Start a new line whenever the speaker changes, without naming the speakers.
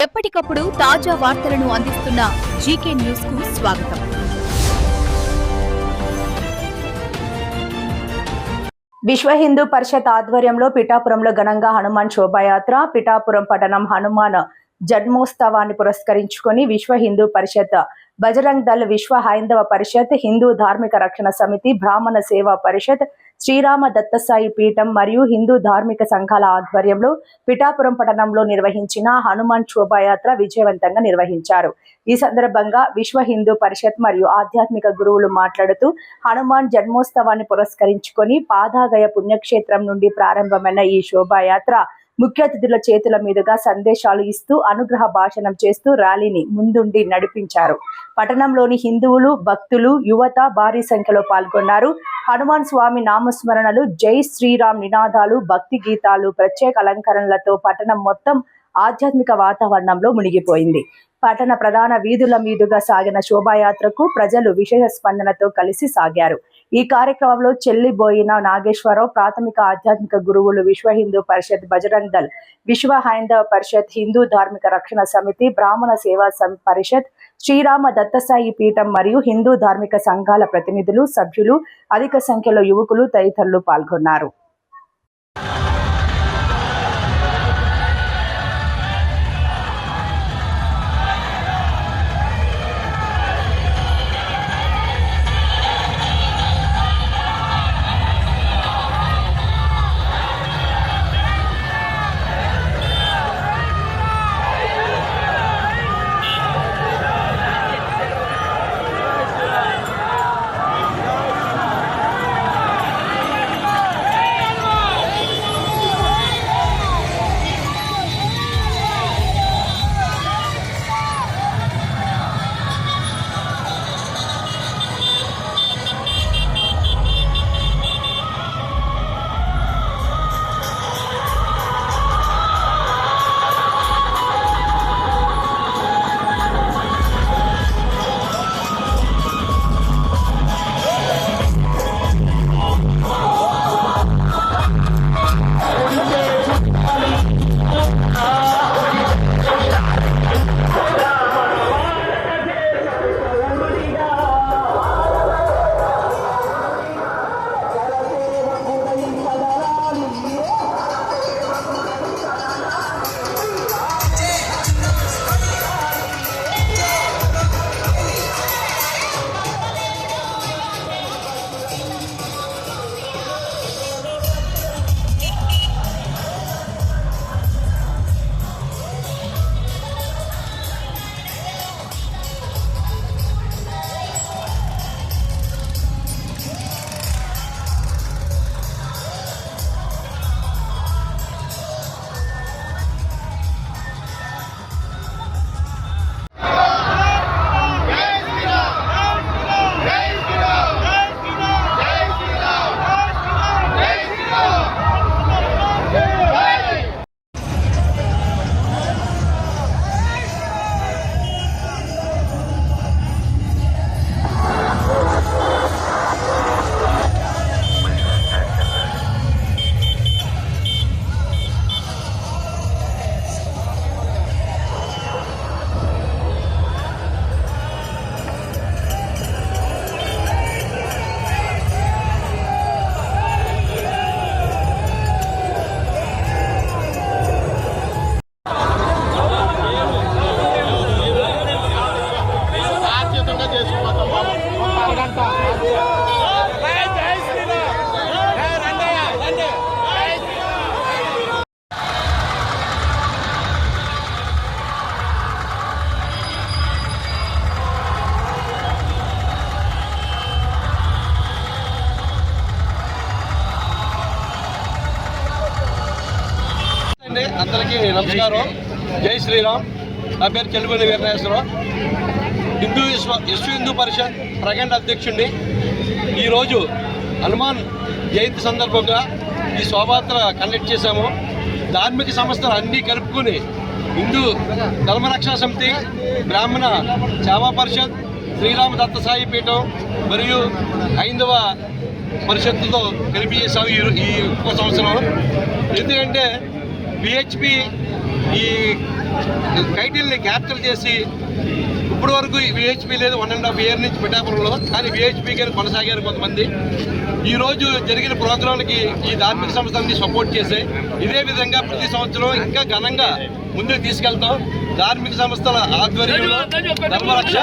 ఎప్పటికప్పుడు తాజా వార్తలను అందిస్తున్న జీకే న్యూస్ కు స్వాగతం.
విశ్వ హిందూ పరిషత్ ఆధ్వర్యంలో పిఠాపురంలో ఘనంగా హనుమాన్ శోభాయాత్ర. పిఠాపురం పట్టణం హనుమాన్ జన్మోత్సవాన్ని పురస్కరించుకొని విశ్వ హిందూ పరిషత్, బజరంగ్ దళ్, విశ్వ హైందవ పరిషత్, హిందూ ధార్మిక రక్షణ సమితి, బ్రాహ్మణ సేవా పరిషత్, శ్రీరామ దత్తసాయి పీఠం మరియు హిందూ ధార్మిక సంఘాల ఆధ్వర్యంలో పిఠాపురం పట్టణంలో నిర్వహించిన హనుమాన్ శోభాయాత్ర విజయవంతంగా నిర్వహించారు. ఈ సందర్భంగా విశ్వ హిందూ పరిషత్ మరియు ఆధ్యాత్మిక గురువులు మాట్లాడుతూ హనుమాన్ జన్మోత్సవాన్ని పురస్కరించుకొని పాదాగయ పుణ్యక్షేత్రం నుండి ప్రారంభమైన ఈ శోభాయాత్ర ముఖ్య అతిథుల చేతుల మీదుగా సందేశాలు ఇస్తూ అనుగ్రహ భాషణం చేస్తూ ర్యాలీని ముందుండి నడిపించారు. పట్టణంలోని హిందువులు, భక్తులు, యువత భారీ సంఖ్యలో పాల్గొన్నారు. హనుమాన్ స్వామి నామస్మరణలు, జై శ్రీరామ్ నినాదాలు, భక్తి గీతాలు, ప్రత్యేక అలంకరణలతో పట్టణం మొత్తం ఆధ్యాత్మిక వాతావరణంలో మునిగిపోయింది. పట్టణ ప్రధాన వీధుల మీదుగా సాగిన శోభాయాత్రకు ప్రజలు విశేష స్పందనతో కలిసి సాగారు. ఈ కార్యక్రమంలో చెల్లిబోయిన నాగేశ్వరరావు, ప్రాథమిక ఆధ్యాత్మిక గురువులు, విశ్వ హిందూ పరిషత్, బజరంగ్ దళ్, విశ్వ హైందవ పరిషత్, హిందూ ధార్మిక రక్షణ సమితి, బ్రాహ్మణ సేవా పరిషత్, శ్రీరామ దత్తసాయి పీఠం మరియు హిందూ ధార్మిక సంఘాల ప్రతినిధులు, సభ్యులు, అధిక సంఖ్యలో యువకులు తదితరులు పాల్గొన్నారు.
అందరికీ నమస్కారం. జై శ్రీరామ్. నా పేరు చెల్లిపల్లి వీరనాగేశ్వరరావు, విశ్వ హిందూ పరిషత్ ప్రఖండ అధ్యక్షుడిని. ఈరోజు హనుమాన్ జయంతి సందర్భంగా ఈ శోభాయాత్ర కండక్ట్ చేశాము. ధార్మిక సంస్థలు అన్నీ కలుపుకొని హిందూ ధర్మరక్షణ సమితి, బ్రాహ్మణ సేవా పరిషత్, శ్రీరామ దత్తసాయి పీఠం మరియు హైందవ పరిషత్తుతో కలిపి చేశాము ఈ ఒక్క సంవత్సరం. ఎందుకంటే విహెచ్పి ఈ టైటిల్ని క్యాప్చర్ చేసి ఇప్పటి వరకు విహెచ్పి లేదు 1.5 year నుంచి పిఠాపురంలో, కానీ విహెచ్పికి కొనసాగారు కొంతమంది. ఈరోజు జరిగిన ప్రోగ్రాంకి ఈ ధార్మిక సంస్థలన్నీ సపోర్ట్ చేసి ఇదే విధంగా ప్రతి సంవత్సరం ఇంకా ఘనంగా ముందుకు తీసుకెళ్తాం. ధార్మిక సంస్థల ఆధ్వర్యంలో ధర్మరక్ష